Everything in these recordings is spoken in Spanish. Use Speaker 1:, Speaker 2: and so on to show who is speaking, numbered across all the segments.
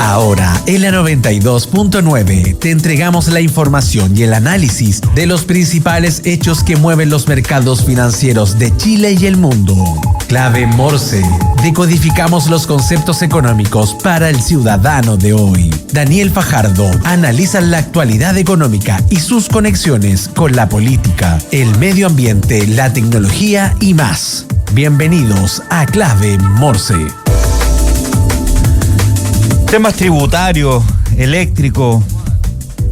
Speaker 1: Ahora, en la 92.9, te entregamos la información y el análisis de los principales hechos que mueven los mercados financieros de Chile y el mundo. Clave Morse. Decodificamos los conceptos económicos para el ciudadano de hoy. Daniel Fajardo analiza la actualidad económica y sus conexiones con la política, el medio ambiente, la tecnología y más. Bienvenidos a Clave Morse.
Speaker 2: Temas tributarios, eléctricos,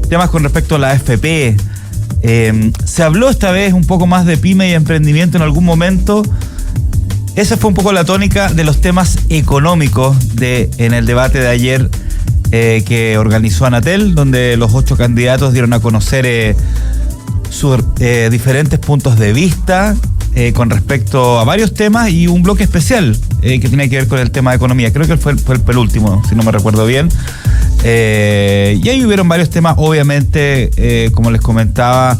Speaker 2: temas con respecto a la AFP. Se habló esta vez un poco más de pyme y emprendimiento en algún momento. Esa fue un poco la tónica de los temas económicos en el debate de ayer que organizó Anatel, donde los 8 candidatos dieron a conocer sus diferentes puntos de vista con respecto a varios temas y un bloque especial que tiene que ver con el tema de economía. Creo que fue el penúltimo, si no me recuerdo bien. Y ahí hubieron varios temas, obviamente, como les comentaba,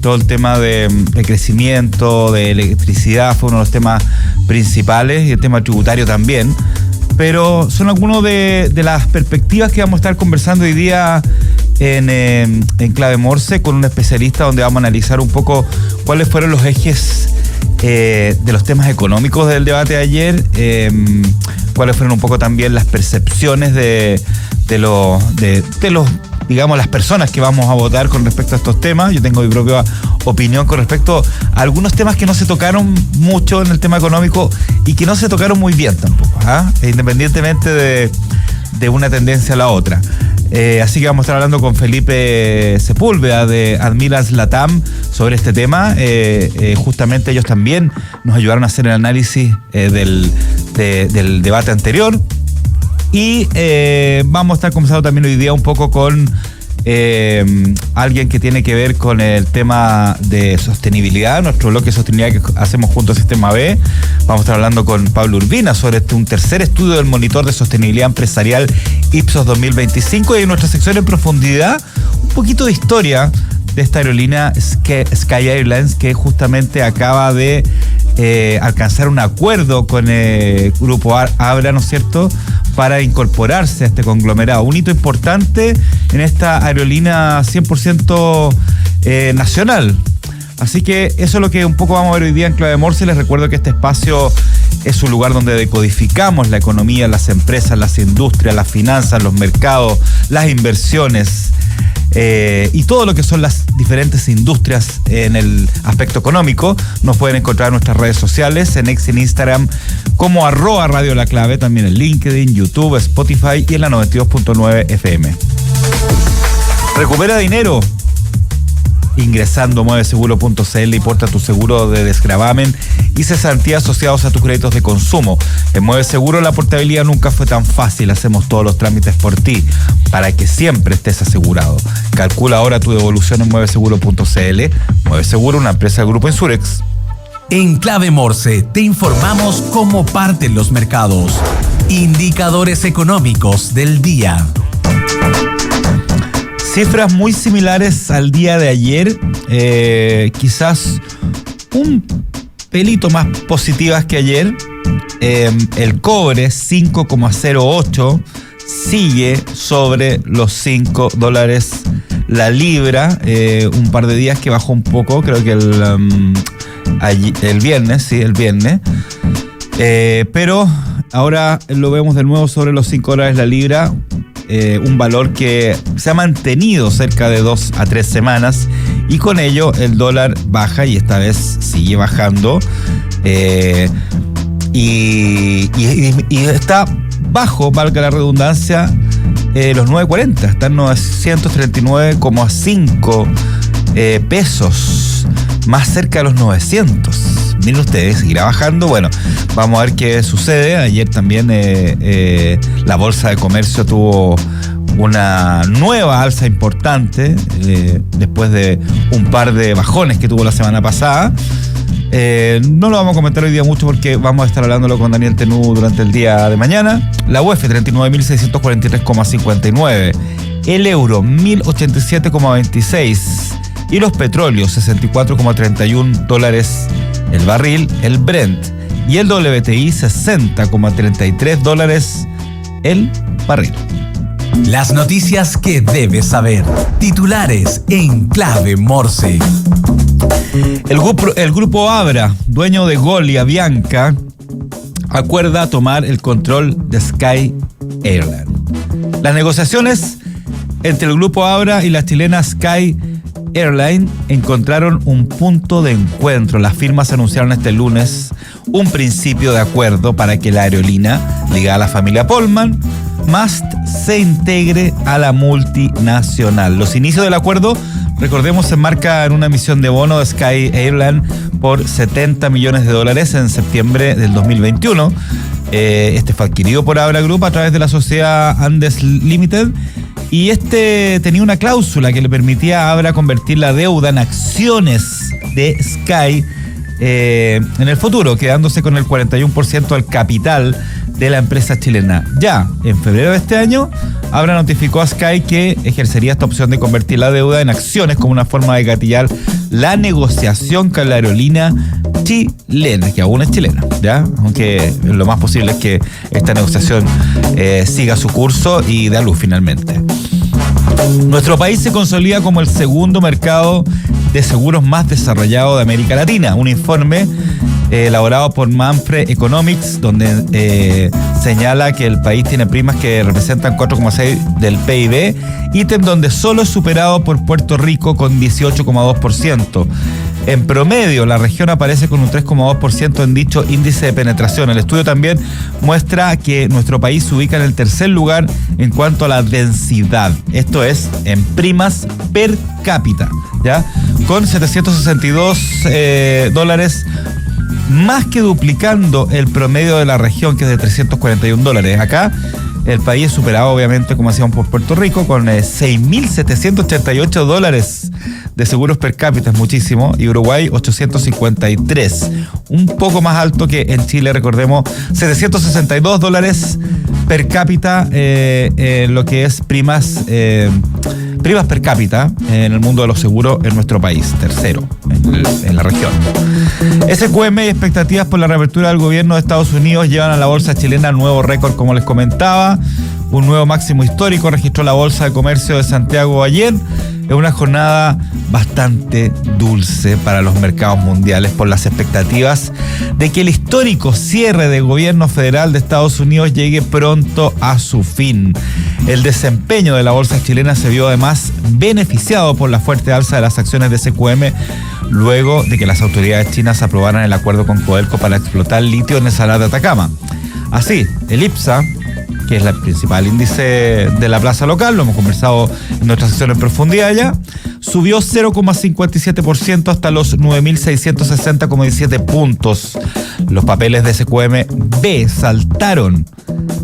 Speaker 2: todo el tema de crecimiento, de electricidad fue uno de los temas principales y el tema tributario también. Pero son algunos de las perspectivas que vamos a estar conversando hoy día en Clave Morse con un especialista, donde vamos a analizar un poco cuáles fueron los ejes de los temas económicos del debate de ayer, cuáles fueron un poco también las percepciones de los digamos, las personas que vamos a votar con respecto a estos temas. Yo tengo mi propia opinión con respecto a algunos temas que no se tocaron mucho en el tema económico y que no se tocaron muy bien tampoco, independientemente de una tendencia a la otra. Así que vamos a estar hablando con Felipe Sepúlveda de Admirals Latam sobre este tema. Justamente ellos también nos ayudaron a hacer el análisis del debate anterior. Y vamos a estar conversando también hoy día un poco con alguien que tiene que ver con el tema de sostenibilidad, nuestro bloque de sostenibilidad que hacemos junto a Sistema B. Vamos a estar hablando con Pablo Urbina sobre un tercer estudio del monitor de sostenibilidad empresarial Ipsos 2025, y en nuestra sección en profundidad un poquito de historia de esta aerolínea Sky Airlines, que justamente acaba de alcanzar un acuerdo con el grupo Abra, ¿no es cierto?, para incorporarse a este conglomerado. Un hito importante en esta aerolínea 100% nacional. Así que eso es lo que un poco vamos a ver hoy día en Clave Morse. Les recuerdo que este espacio es un lugar donde decodificamos la economía, las empresas, las industrias, las finanzas, los mercados, las inversiones, y todo lo que son las diferentes industrias en el aspecto económico. Nos pueden encontrar en nuestras redes sociales, en X, en Instagram, como @Radio La Clave, también en LinkedIn, YouTube, Spotify y en la 92.9 FM. Recupera dinero ingresando a mueveseguro.cl y porta tu seguro de desgravamen y cesantía asociados a tus créditos de consumo. En Mueve Seguro la portabilidad nunca fue tan fácil. Hacemos todos los trámites por ti para que siempre estés asegurado. Calcula ahora tu devolución en mueveseguro.cl. Mueve Seguro, una empresa del Grupo Insurex.
Speaker 1: En Clave Morse te informamos cómo parten los mercados. Indicadores económicos del día.
Speaker 2: Cifras muy similares al día de ayer, quizás un pelito más positivas que ayer. El cobre 5,08 sigue sobre los $5 la libra, un par de días que bajó un poco, creo que el viernes, pero ahora lo vemos de nuevo sobre los $5 la libra. Un valor que se ha mantenido cerca de 2 a 3 semanas, y con ello el dólar baja y esta vez sigue bajando, y está bajo, valga la redundancia, los 9.40, está en 939,5 pesos, más cerca de los 900. Miren ustedes, seguirá bajando. Bueno, vamos a ver qué sucede. Ayer también la Bolsa de Comercio tuvo una nueva alza importante después de un par de bajones que tuvo la semana pasada. No lo vamos a comentar hoy día mucho porque vamos a estar hablándolo con Daniel Tenú durante el día de mañana. La UEF 39.643,59, el euro 1.087,26 y los petróleos $64,31 el barril, el Brent y el WTI $60,33 el barril.
Speaker 1: Las noticias que debes saber. Titulares en clave Morse.
Speaker 2: El grupo Abra, dueño de Gol y Avianca, acuerda tomar el control de Sky Airline. Las negociaciones entre el grupo Abra y la chilena Sky Airline encontraron un punto de encuentro. Las firmas anunciaron este lunes un principio de acuerdo para que la aerolínea, ligada a la familia Pullman, MAST, se integre a la multinacional. Los inicios del acuerdo, recordemos, se enmarca en una emisión de bono de Sky Airline por $70 millones en septiembre del 2021. Este fue adquirido por Abra Group a través de la sociedad Andes Limited, y este tenía una cláusula que le permitía a Abra convertir la deuda en acciones de Sky en el futuro, quedándose con el 41% del capital de la empresa chilena. Ya en febrero de este año, Abra notificó a Sky que ejercería esta opción de convertir la deuda en acciones como una forma de gatillar la negociación con la aerolínea chilena, que aún es chilena, ¿ya? Aunque lo más posible es que esta negociación siga su curso y dé a luz finalmente. Nuestro país se consolida como el segundo mercado de seguros más desarrollado de América Latina. Un informe elaborado por Manfred Economics, donde señala que el país tiene primas que representan 4,6% del PIB, ítem donde solo es superado por Puerto Rico con 18,2%. En promedio, la región aparece con un 3,2% en dicho índice de penetración. El estudio también muestra que nuestro país se ubica en el tercer lugar en cuanto a la densidad. Esto es, en primas per cápita, ¿ya? Con $762, más que duplicando el promedio de la región, que es de $341. Acá el país es superado, obviamente, como decíamos, por Puerto Rico, con $6.788 de seguros per cápita, es muchísimo, y Uruguay 853, un poco más alto que en Chile, recordemos, $762 per cápita, lo que es primas per cápita en el mundo de los seguros en nuestro país, tercero en la región. SQM y expectativas por la reapertura del gobierno de Estados Unidos llevan a la bolsa chilena nuevo récord, como les comentaba. Un nuevo máximo histórico registró la Bolsa de Comercio de Santiago ayer, en una jornada bastante dulce para los mercados mundiales por las expectativas de que el histórico cierre del gobierno federal de Estados Unidos llegue pronto a su fin. El desempeño de la bolsa chilena se vio además beneficiado por la fuerte alza de las acciones de SQM luego de que las autoridades chinas aprobaran el acuerdo con Codelco para explotar litio en el Salar de Atacama. Así, el IPSA, que es el principal índice de la plaza local, lo hemos conversado en nuestra sección en profundidad ya, subió 0,57% hasta los 9.660,17 puntos. Los papeles de SQM-B saltaron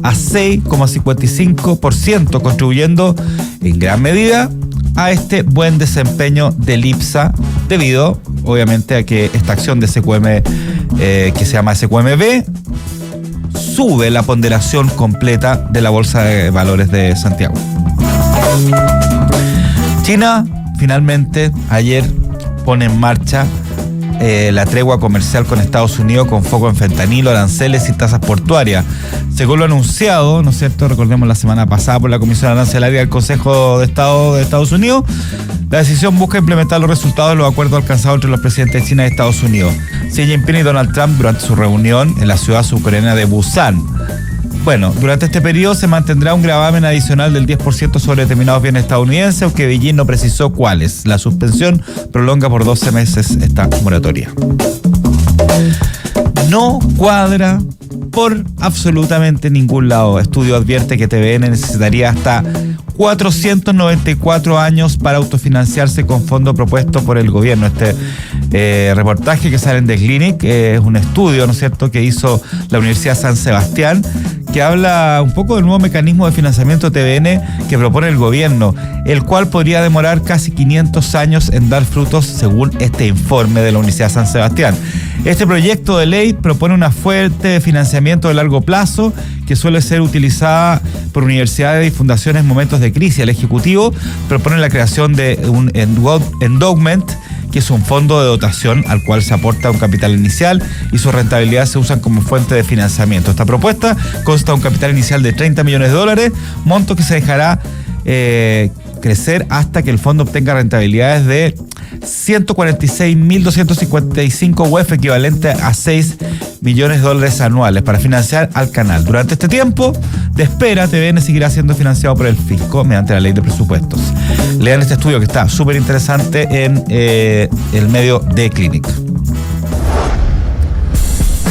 Speaker 2: a 6,55%, contribuyendo en gran medida a este buen desempeño del IPSA, debido, obviamente, a que esta acción de SQM, que se llama SQM-B, sube la ponderación completa de la Bolsa de Valores de Santiago. China, finalmente, ayer pone en marcha la tregua comercial con Estados Unidos con foco en fentanilo, aranceles y tasas portuarias. Según lo anunciado, ¿no es cierto?, recordemos la semana pasada por la Comisión Arancelaria del Consejo de Estado de Estados Unidos, la decisión busca implementar los resultados de los acuerdos alcanzados entre los presidentes de China y Estados Unidos, Xi Jinping y Donald Trump, durante su reunión en la ciudad surcoreana de Busan. Bueno, durante este periodo se mantendrá un gravamen adicional del 10% sobre determinados bienes estadounidenses, aunque Beijing no precisó cuáles. La suspensión prolonga por 12 meses esta moratoria. No cuadra por absolutamente ningún lado. Estudio advierte que TVN necesitaría hasta 494 años para autofinanciarse con fondo propuesto por el gobierno. Este reportaje que sale en The Clinic es un estudio, ¿no es cierto?, que hizo la Universidad San Sebastián, que habla un poco del nuevo mecanismo de financiamiento TVN que propone el gobierno, el cual podría demorar casi 500 años en dar frutos, según este informe de la Universidad San Sebastián. Este proyecto de ley propone una fuente de financiamiento de largo plazo que suele ser utilizada por universidades y fundaciones en momentos de crisis. El Ejecutivo propone la creación de un endowment que es un fondo de dotación al cual se aporta un capital inicial y sus rentabilidades se usan como fuente de financiamiento. Esta propuesta consta de un capital inicial de $30 millones, monto que se dejará crecer hasta que el fondo obtenga rentabilidades de 146.255 UF, equivalente a $6 millones anuales, para financiar al canal. Durante este tiempo de espera, TVN seguirá siendo financiado por el fisco mediante la ley de presupuestos. Lean este estudio que está súper interesante en el medio de Clinic.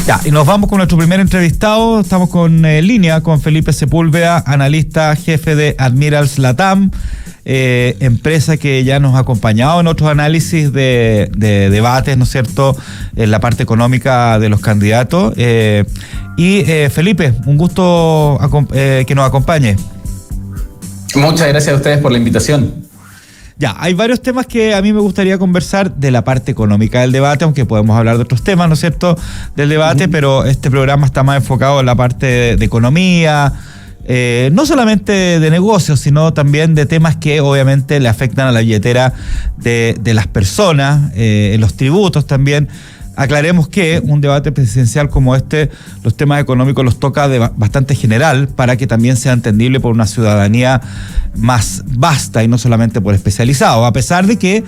Speaker 2: Ya, y nos vamos con nuestro primer entrevistado. Estamos en línea con Felipe Sepúlveda, analista jefe de Admirals Latam, empresa que ya nos ha acompañado en otros análisis de debates, ¿no es cierto?, en la parte económica de los candidatos. Felipe, un gusto que nos acompañe.
Speaker 3: Muchas gracias a ustedes por la invitación.
Speaker 2: Ya, hay varios temas que a mí me gustaría conversar de la parte económica del debate, aunque podemos hablar de otros temas, ¿no es cierto?, del debate, pero este programa está más enfocado en la parte de economía, no solamente de negocios, sino también de temas que obviamente le afectan a la billetera de las personas, los tributos también. Aclaremos que un debate presidencial como este, los temas económicos los toca de bastante general para que también sea entendible por una ciudadanía más vasta y no solamente por especializados, a pesar de que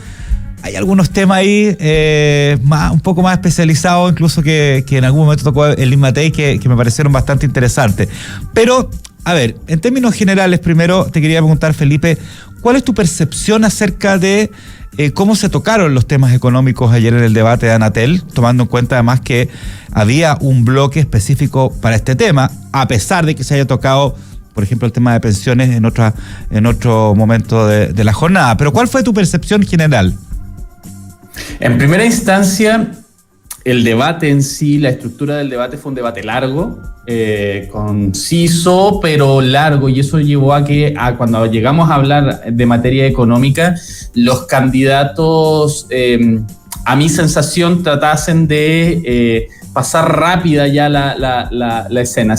Speaker 2: hay algunos temas ahí un poco más especializados, incluso que en algún momento tocó el Matei, que me parecieron bastante interesantes. Pero, a ver, en términos generales, primero te quería preguntar, Felipe, ¿cuál es tu percepción acerca de cómo se tocaron los temas económicos ayer en el debate de Anatel, tomando en cuenta además que había un bloque específico para este tema, a pesar de que se haya tocado, por ejemplo, el tema de pensiones en otro momento de la jornada? Pero ¿cuál fue tu percepción general?
Speaker 3: En primera instancia, el debate en sí, la estructura del debate fue un debate largo, conciso, pero largo, y eso llevó a que cuando llegamos a hablar de materia económica, los candidatos, a mi sensación, tratasen de pasar rápida ya la escena.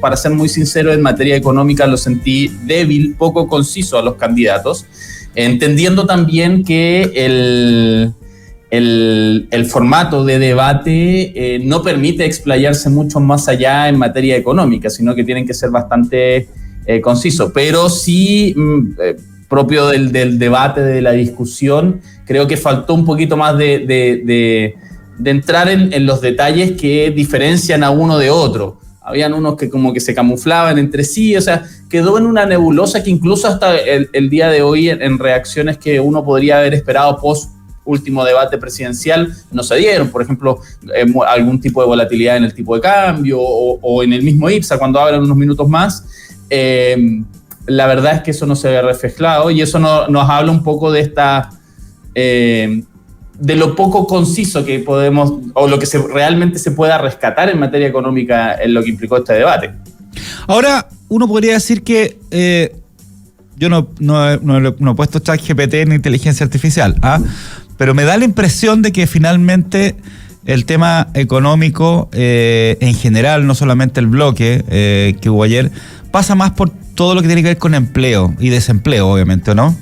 Speaker 3: Para ser muy sincero, en materia económica lo sentí débil, poco conciso a los candidatos, entendiendo también que el formato de debate no permite explayarse mucho más allá en materia económica, sino que tienen que ser bastante concisos. Pero sí, propio del debate, de la discusión, creo que faltó un poquito más de entrar en los detalles que diferencian a uno de otro. Habían unos que como que se camuflaban entre sí, o sea, quedó en una nebulosa que incluso hasta el día de hoy en reacciones que uno podría haber esperado post último debate presidencial no se dieron. Por ejemplo, algún tipo de volatilidad en el tipo de cambio o en el mismo IPSA cuando hablan unos minutos más. La verdad es que eso no se ve reflejado y eso nos habla un poco de de lo poco conciso que podemos, o lo que realmente se pueda rescatar en materia económica en lo que implicó este debate.
Speaker 2: Ahora, uno podría decir que yo no he puesto ChatGPT en inteligencia artificial, pero me da la impresión de que finalmente el tema económico en general, no solamente el bloque que hubo ayer, pasa más por todo lo que tiene que ver con empleo y desempleo, obviamente, ¿no?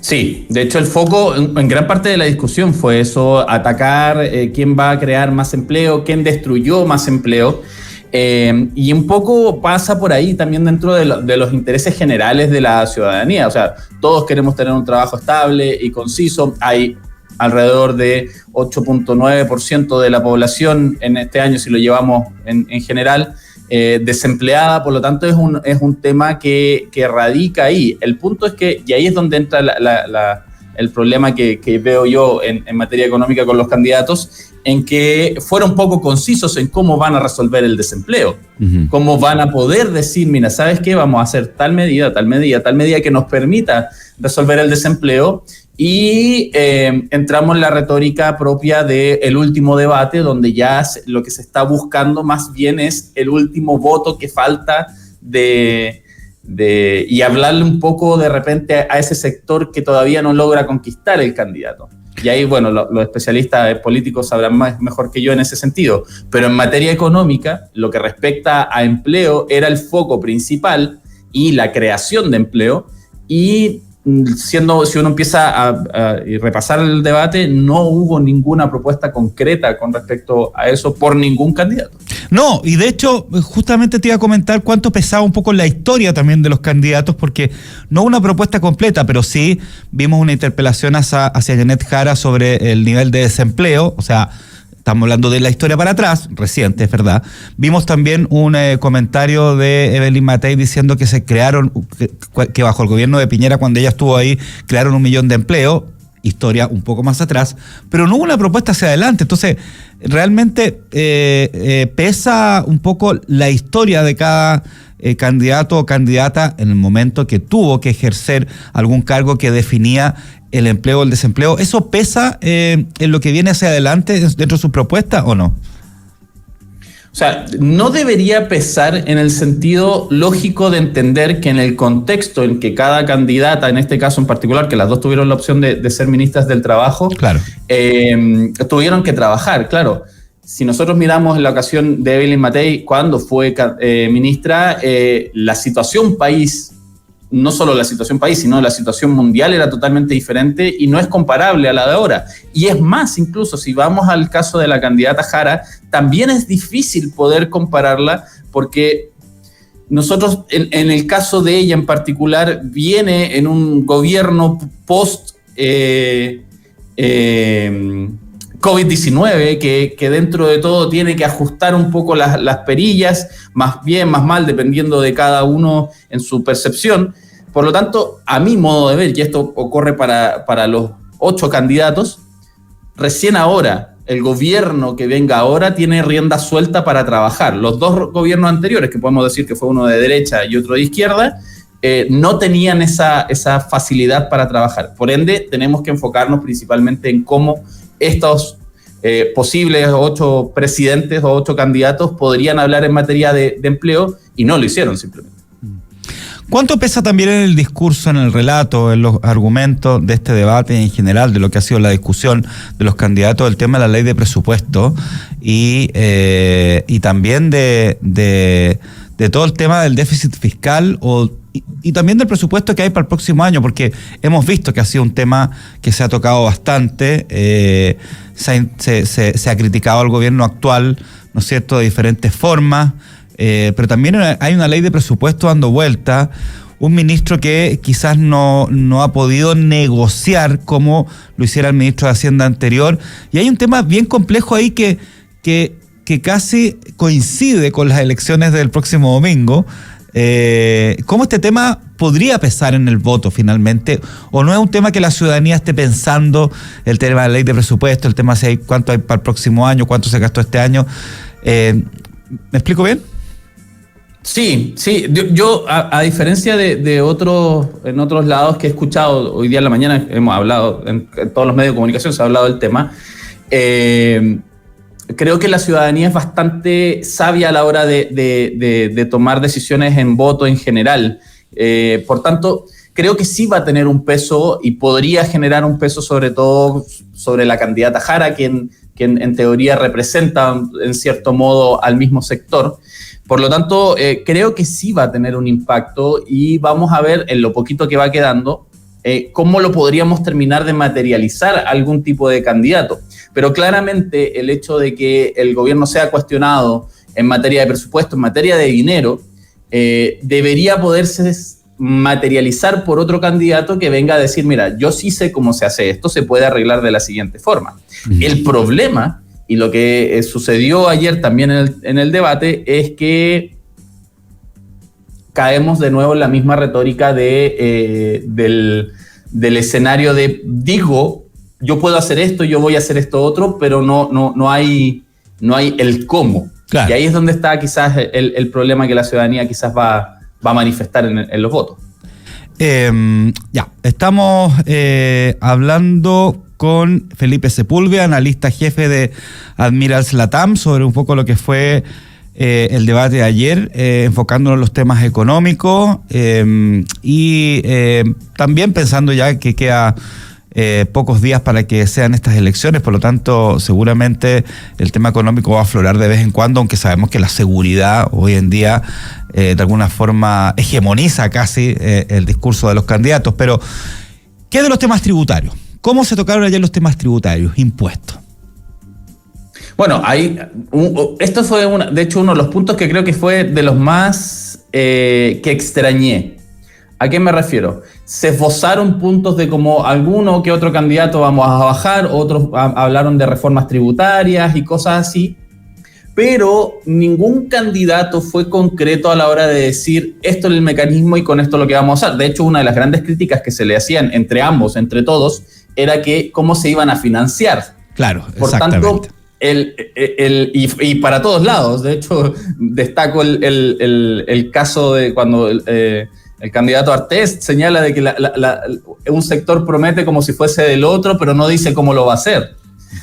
Speaker 3: Sí, de hecho el foco en gran parte de la discusión fue eso, atacar quién va a crear más empleo, quién destruyó más empleo. Y un poco pasa por ahí también dentro de los intereses generales de la ciudadanía. O sea, todos queremos tener un trabajo estable y conciso. Hay alrededor de 8.9% de la población en este año, si lo llevamos en general, desempleada. Por lo tanto, es un tema que radica ahí. El punto es que, y ahí es donde entra el problema que veo yo en materia económica con los candidatos, en que fueron poco concisos en cómo van a resolver el desempleo, cómo van a poder decir, mira, ¿sabes qué? Vamos a hacer tal medida que nos permita resolver el desempleo, y entramos en la retórica propia del último debate, donde ya lo que se está buscando más bien es el último voto que falta y hablarle un poco de repente a ese sector que todavía no logra conquistar el candidato. Y ahí, bueno, los especialistas políticos sabrán mejor que yo en ese sentido. Pero en materia económica, lo que respecta a empleo era el foco principal y la creación de empleo. Y si uno empieza a repasar el debate, no hubo ninguna propuesta concreta con respecto a eso por ningún candidato.
Speaker 2: No, y de hecho, justamente te iba a comentar cuánto pesaba un poco la historia también de los candidatos, porque no una propuesta completa, pero sí vimos una interpelación hacia Janet Jara sobre el nivel de desempleo, o sea, estamos hablando de la historia para atrás, reciente, es verdad. Vimos también un comentario de Evelyn Matei diciendo que se crearon, que bajo el gobierno de Piñera, cuando ella estuvo ahí, crearon 1 millón de empleos, historia un poco más atrás, pero no hubo una propuesta hacia adelante. Entonces, realmente pesa un poco la historia de cada candidato o candidata en el momento que tuvo que ejercer algún cargo que definía el empleo o el desempleo. ¿Eso pesa en lo que viene hacia adelante dentro de su propuesta o no?
Speaker 3: O sea, no debería pesar en el sentido lógico de entender que en el contexto en que cada candidata, en este caso en particular, que las dos tuvieron la opción de ser ministras del Trabajo,
Speaker 2: claro,
Speaker 3: tuvieron que trabajar, claro. Si nosotros miramos en la ocasión de Evelyn Matei, cuando fue ministra, la situación país, no solo la situación país, sino la situación mundial era totalmente diferente y no es comparable a la de ahora. Y es más, incluso si vamos al caso de la candidata Jara, también es difícil poder compararla porque nosotros, en el caso de ella en particular, viene en un gobierno post COVID-19 que dentro de todo tiene que ajustar un poco las perillas, más bien, más mal, dependiendo de cada uno en su percepción. Por lo tanto, a mi modo de ver, y esto ocurre para los 8 candidatos, recién ahora, el gobierno que venga ahora tiene rienda suelta para trabajar. Los 2 gobiernos anteriores, que podemos decir que fue uno de derecha y otro de izquierda, no tenían esa facilidad para trabajar. Por ende, tenemos que enfocarnos principalmente en cómo estos posibles 8 presidentes o 8 candidatos podrían hablar en materia de empleo y no lo hicieron simplemente.
Speaker 2: ¿Cuánto pesa también en el discurso, en el relato, en los argumentos de este debate en general, de lo que ha sido la discusión de los candidatos, el tema de la ley de presupuesto y también de todo el tema del déficit fiscal y también del presupuesto que hay para el próximo año? Porque hemos visto que ha sido un tema que se ha tocado bastante, se ha criticado al gobierno actual, ¿no es cierto?, de diferentes formas. Pero también hay una ley de presupuesto dando vuelta, un ministro que quizás no ha podido negociar como lo hiciera el ministro de Hacienda anterior, y hay un tema bien complejo ahí que casi coincide con las elecciones del próximo domingo. ¿Cómo este tema podría pesar en el voto finalmente? ¿O no es un tema que la ciudadanía esté pensando, el tema de la ley de presupuesto, el tema de cuánto hay para el próximo año, cuánto se gastó este año? ¿Me explico bien?
Speaker 3: Sí. Yo a diferencia de en otros lados que he escuchado, hoy día en la mañana hemos hablado, en todos los medios de comunicación se ha hablado del tema, creo que la ciudadanía es bastante sabia a la hora de tomar decisiones en voto en general. Por tanto, creo que sí va a tener un peso y podría generar un peso sobre todo sobre la candidata Jara, quien en teoría representa en cierto modo al mismo sector. Por lo tanto, creo que sí va a tener un impacto y vamos a ver en lo poquito que va quedando cómo lo podríamos terminar de materializar algún tipo de candidato. Pero claramente el hecho de que el gobierno sea cuestionado en materia de presupuesto, en materia de dinero, debería poderse materializar por otro candidato que venga a decir, mira, yo sí sé cómo se hace esto, se puede arreglar de la siguiente forma. El problema, y lo que sucedió ayer también en el debate, es que caemos de nuevo en la misma retórica del escenario de digo, yo puedo hacer esto, yo voy a hacer esto otro, pero no hay el cómo. Claro. Y ahí es donde está quizás el problema que la ciudadanía quizás va a manifestar en los votos.
Speaker 2: Estamos hablando con Felipe Sepúlveda, analista jefe de Admirals Latam, sobre un poco lo que fue el debate de ayer, enfocándonos en los temas económicos y también pensando ya que queda pocos días para que sean estas elecciones, por lo tanto seguramente el tema económico va a aflorar de vez en cuando, aunque sabemos que la seguridad hoy en día de alguna forma hegemoniza casi el discurso de los candidatos. Pero ¿qué de los temas tributarios? ¿Cómo se tocaron ayer los temas tributarios? Impuestos.
Speaker 3: Bueno, esto fue de hecho uno de los puntos que creo que fue de los más que extrañé. ¿A qué me refiero? Se esbozaron puntos de como alguno que otro candidato vamos a bajar, otros hablaron de reformas tributarias y cosas así, pero ningún candidato fue concreto a la hora de decir esto es el mecanismo y con esto lo que vamos a hacer. De hecho, una de las grandes críticas que se le hacían entre ambos, entre todos, era que cómo se iban a financiar.
Speaker 2: Claro,
Speaker 3: por
Speaker 2: exactamente.
Speaker 3: Tanto, y para todos lados. De hecho, destaco el caso de cuando el candidato Artés señala de que un sector promete como si fuese del otro, pero no dice cómo lo va a hacer.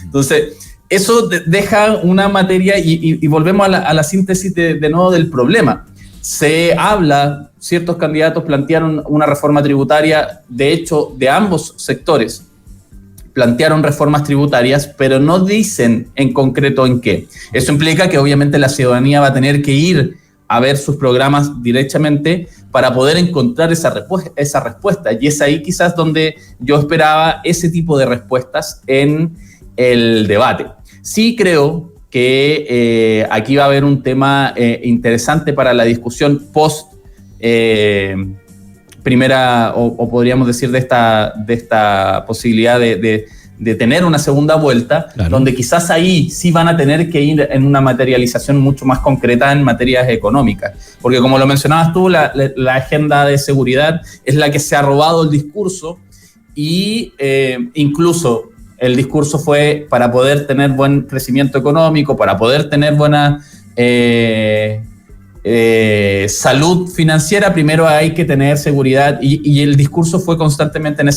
Speaker 3: Entonces, eso deja una materia y volvemos a la síntesis de nuevo del problema. Se habla, ciertos candidatos plantearon una reforma tributaria, de hecho, de ambos sectores. Plantearon reformas tributarias, pero no dicen en concreto en qué. Eso implica que obviamente la ciudadanía va a tener que ir a ver sus programas directamente para poder encontrar esa respuesta. Y es ahí quizás donde yo esperaba ese tipo de respuestas en el debate. Sí creo que aquí va a haber un tema interesante para la discusión post primera, o podríamos decir de esta posibilidad de tener una segunda vuelta, claro, donde quizás ahí sí van a tener que ir en una materialización mucho más concreta en materias económicas. Porque como lo mencionabas tú, la agenda de seguridad es la que se ha robado el discurso y incluso el discurso fue para poder tener buen crecimiento económico, para poder tener buena salud financiera, primero hay que tener seguridad y el discurso fue constantemente en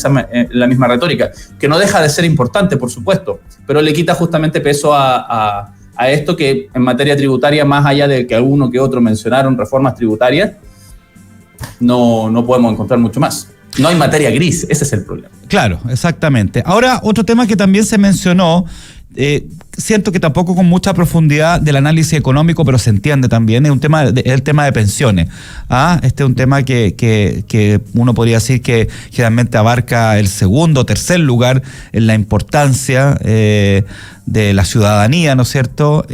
Speaker 3: la misma retórica, que no deja de ser importante, por supuesto, pero le quita justamente peso a esto que en materia tributaria, más allá de que uno que otro mencionaron reformas tributarias, no podemos encontrar mucho más. No hay materia gris, ese es el problema.
Speaker 2: Claro, exactamente. Ahora, otro tema que también se mencionó, siento que tampoco con mucha profundidad del análisis económico, pero se entiende también, es el tema de pensiones. Este es un tema que uno podría decir que generalmente abarca el segundo o tercer lugar en la importancia de la ciudadanía, ¿no es cierto?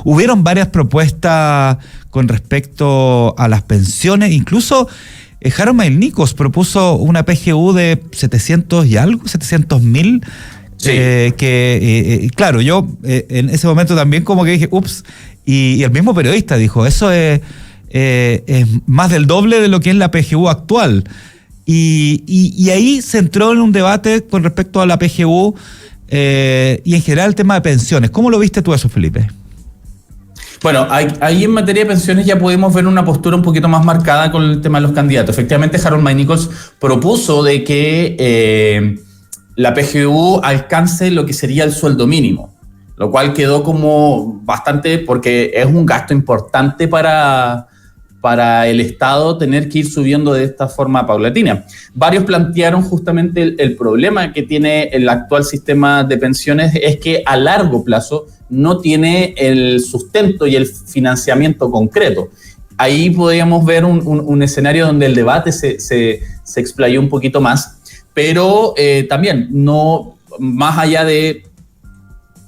Speaker 2: Hubieron varias propuestas con respecto a las pensiones, incluso Harold Mayl-Nikos propuso una PGU de 700 y algo, 700.000. Sí. Claro, yo en ese momento también como que dije, ups, y el mismo periodista dijo, eso es más del doble de lo que es la PGU actual. Y ahí se entró en un debate con respecto a la PGU y en general el tema de pensiones. ¿Cómo lo viste tú eso, Felipe?
Speaker 3: Bueno, ahí en materia de pensiones ya podemos ver una postura un poquito más marcada con el tema de los candidatos. Efectivamente, Harold Mayl-Nikos propuso de que la PGU alcance lo que sería el sueldo mínimo, lo cual quedó como bastante, porque es un gasto importante para el Estado tener que ir subiendo de esta forma paulatina. Varios plantearon justamente el problema que tiene el actual sistema de pensiones es que a largo plazo no tiene el sustento y el financiamiento concreto. Ahí podríamos ver un escenario donde el debate se explayó un poquito más, pero también no más allá de,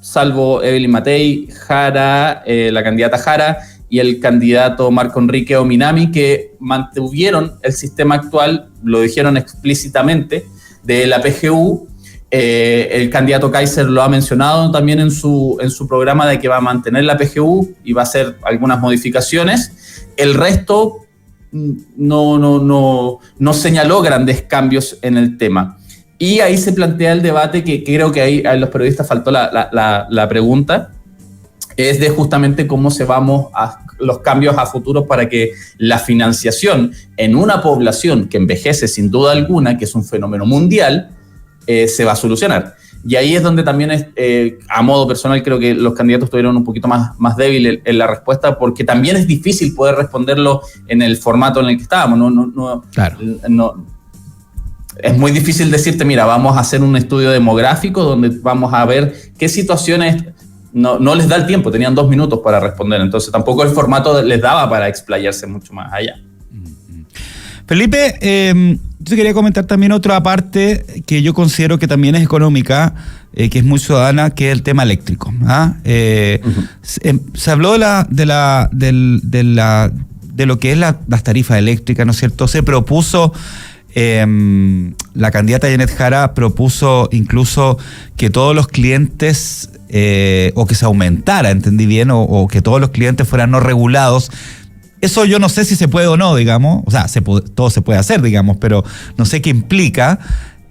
Speaker 3: salvo Evelyn Matei, Jara, la candidata Jara y el candidato Marco Enrique Ominami, que mantuvieron el sistema actual, lo dijeron explícitamente, de la PGU. El candidato Kaiser lo ha mencionado también en su programa de que va a mantener la PGU y va a hacer algunas modificaciones. El resto no señaló grandes cambios en el tema. Y ahí se plantea el debate que creo que ahí a los periodistas faltó la pregunta, es de justamente cómo se vamos a los cambios a futuro para que la financiación en una población que envejece sin duda alguna, que es un fenómeno mundial, se va a solucionar. Y ahí es donde también, a modo personal, creo que los candidatos estuvieron un poquito más débiles en la respuesta, porque también es difícil poder responderlo en el formato en el que estábamos.
Speaker 2: Claro.
Speaker 3: es muy difícil decirte, mira, vamos a hacer un estudio demográfico donde vamos a ver qué situaciones no les da el tiempo, tenían 2 minutos para responder, entonces tampoco el formato les daba para explayarse mucho más allá.
Speaker 2: Felipe, yo te quería comentar también otra parte que yo considero que también es económica, que es muy ciudadana, que es el tema eléctrico. Se habló de lo que es las tarifas eléctricas, ¿no es cierto? Se propuso, la candidata Janet Jara propuso incluso que todos los clientes, o que se aumentara, entendí bien, o que todos los clientes fueran no regulados. Eso yo no sé si se puede o no, digamos. O sea, todo se puede hacer, digamos, pero no sé qué implica.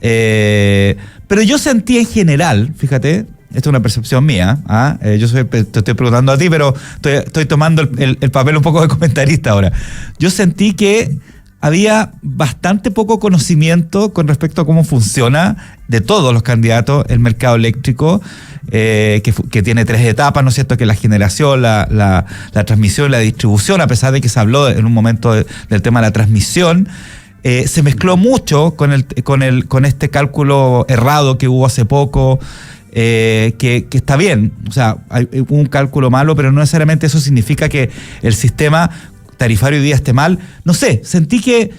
Speaker 2: Pero yo sentí en general, fíjate, esta es una percepción mía, te estoy preguntando a ti, pero estoy tomando el papel un poco de comentarista ahora. Yo sentí que había bastante poco conocimiento con respecto a cómo funciona de todos los candidatos el mercado eléctrico, que tiene 3 etapas, ¿no es cierto? Que la generación, la transmisión y la distribución, a pesar de que se habló en un momento del tema de la transmisión, se mezcló mucho con este cálculo errado que hubo hace poco, que está bien, o sea, hay un cálculo malo, pero no necesariamente eso significa que el sistema tarifario hoy día esté mal. No sé, sentí que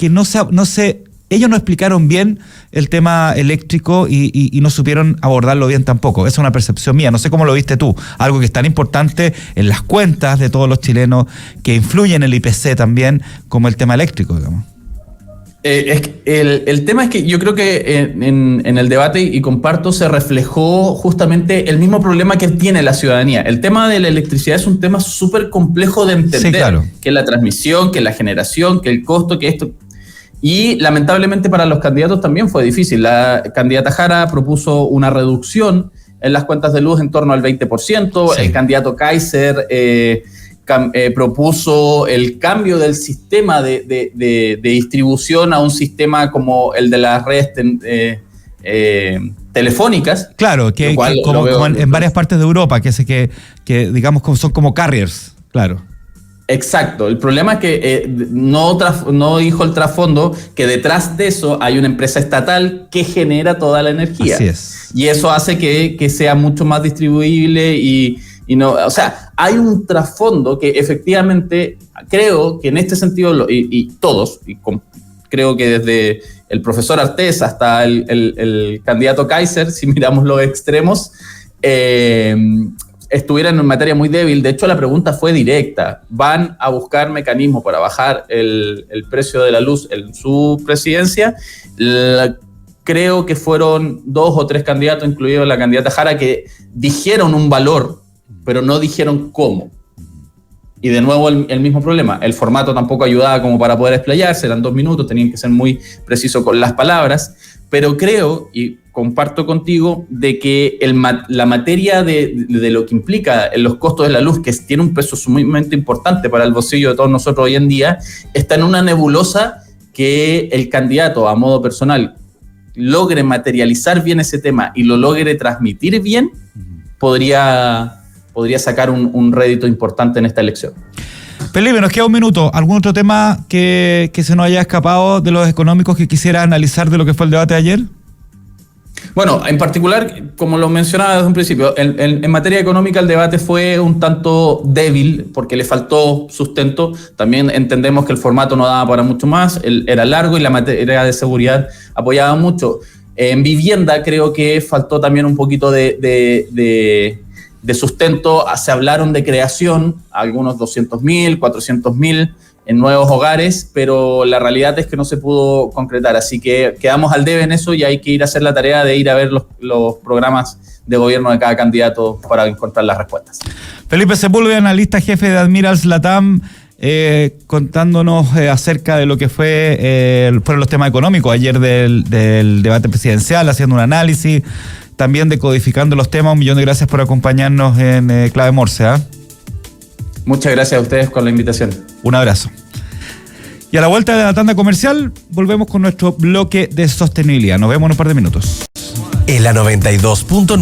Speaker 2: no sé, ellos no explicaron bien el tema eléctrico y no supieron abordarlo bien tampoco. Esa es una percepción mía, no sé cómo lo viste tú. Algo que es tan importante en las cuentas de todos los chilenos, que influye en el IPC también, como el tema eléctrico, digamos.
Speaker 3: El tema es que yo creo que en el debate, y comparto, se reflejó justamente el mismo problema que tiene la ciudadanía. El tema de la electricidad es un tema súper complejo de entender, sí, claro, que la transmisión, que la generación, que el costo, que esto. Y lamentablemente para los candidatos también fue difícil. La candidata Jara propuso una reducción en las cuentas de luz en torno al 20%, sí. El candidato Kaiser propuso el cambio del sistema de distribución a un sistema como el de las redes telefónicas.
Speaker 2: Claro, como en varias partes de Europa, que digamos son como carriers, claro.
Speaker 3: Exacto, el problema es que no dijo el trasfondo que detrás de eso hay una empresa estatal que genera toda la energía.
Speaker 2: Así es.
Speaker 3: Y eso hace que sea mucho más distribuible y no, o sea, hay un trasfondo que efectivamente creo que en este sentido, creo que desde el profesor Artés hasta el candidato Kaiser, si miramos los extremos, estuvieran en materia muy débil. De hecho, la pregunta fue directa. ¿Van a buscar mecanismos para bajar el precio de la luz en su presidencia? Creo que fueron 2 o 3 candidatos, incluido la candidata Jara, que dijeron un valor, pero no dijeron cómo. Y de nuevo el mismo problema. El formato tampoco ayudaba como para poder explayarse, eran 2 minutos, tenían que ser muy precisos con las palabras, pero creo, y comparto contigo, de que la materia de lo que implica los costos de la luz, que tiene un peso sumamente importante para el bolsillo de todos nosotros hoy en día, está en una nebulosa que el candidato a modo personal logre materializar bien ese tema y lo logre transmitir bien, podría sacar un rédito importante en esta elección.
Speaker 2: Felipe, nos queda un minuto. ¿Algún otro tema que se nos haya escapado de los económicos que quisiera analizar de lo que fue el debate de ayer?
Speaker 3: Bueno, en particular, como lo mencionaba desde un principio, en materia económica el debate fue un tanto débil porque le faltó sustento. También entendemos que el formato no daba para mucho más, era largo y la materia de seguridad apoyaba mucho. En vivienda creo que faltó también un poquito de sustento. Se hablaron de creación, algunos 200.000, 400.000 en nuevos hogares, pero la realidad es que no se pudo concretar, así que quedamos al debe en eso y hay que ir a hacer la tarea de ir a ver los programas de gobierno de cada candidato para encontrar las respuestas.
Speaker 2: Felipe Sepúlveda, analista jefe de Admirals Latam, contándonos acerca de lo que fueron los temas económicos ayer del debate presidencial, haciendo un análisis, también decodificando los temas. 1.000.000 de gracias por acompañarnos en Clave Morse.
Speaker 3: Muchas gracias a ustedes por la invitación.
Speaker 2: Un abrazo. Y a la vuelta de la tanda comercial, volvemos con nuestro bloque de sostenibilidad. Nos vemos en un par de minutos.
Speaker 1: En la 92.9